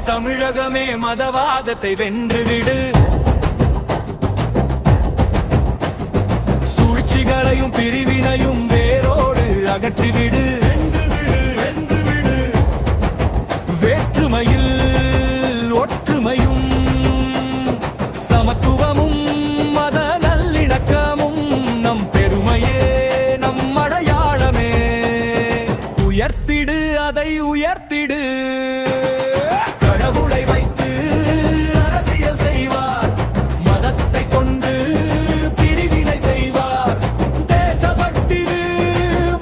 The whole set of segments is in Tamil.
தமிழகமே மதவாதத்தை வென்றுவிடு. சூழ்ச்சிகளையும் பிரிவினையும் வேரோடு அகற்றிவிடு. வேற்றுமையில் ஒற்றுமையும் சமத்துவமும் மத நல்லிணக்கமும் நம் பெருமையே, நம் அடையாளமே. உயர்த்திடு, அதை உயர்த்திடு. கடவுளை வைத்து அரசியல் செய்வார், மதத்தை கொண்டு பிரிவினை செய்வார். தேசபக்திரு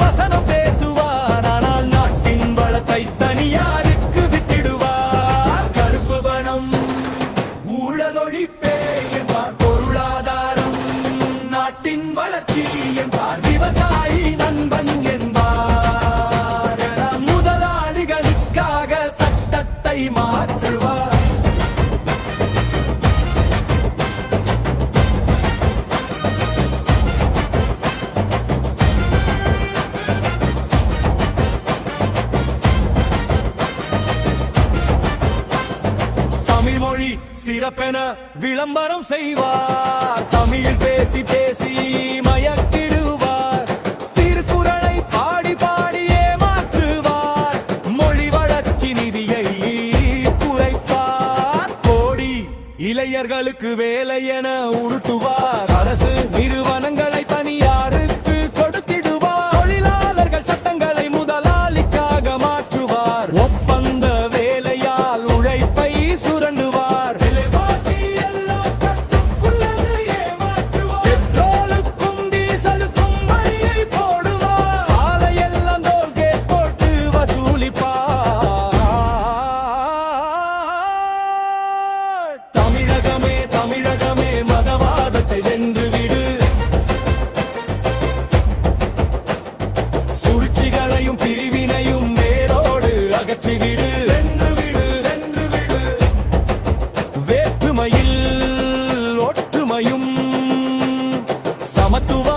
வசனம் பேசுவார், ஆனால் நாட்டின் வளத்தை தனியாருக்கு விட்டிடுவார். கருப்பு பணம் ஊழலொழிப்பே என்பார், பொருளாதாரம் நாட்டின் வளர்ச்சி என்பார், விவசாயி நண்பன் என்பார். முதலாளிகளுக்காக சட்டத்தை மாற்றுவார். தமிழ் மொழி சிறப்பென விளம்பரம் செய்வார், தமிழில் பேசி பேசி மயக்கிடுவார். திருக்குறளை பாடி பாடி ஏமாற்றுவார், மொழி வளர்ச்சி நிதியை குறைப்பார். கோடி இளைஞர்களுக்கு வேலை என உருட்டுவார், அரசு நிறுவனங்களை தனியாருக்கு கொடுத்திடுவார். தொழிலாளர்கள் சட்டங்களை முதலாளிக்காக மாற்றுவார், ஒப்பந்த வேலையால் உழைப்பை சுரண்டுவார். விலைவாசி எல்லாம் கட்டுக்குள்ளது ஏமாற்றுவார், பெட்ரோலுக்கும் டீசலுக்கும் வரியை போடுவார். சாலையெல்லாம் டோல்கேட் போட்டு வசூலிப்பார். தமிழகமே தமிழகமே மதவாதத்தை வென்றுவிடு. சூழ்ச்சிகளையும் பிரிவினையும் வேரோடு அகற்றிவிடு. வேற்றுமையில் ஒற்றுமையும் சமத்துவ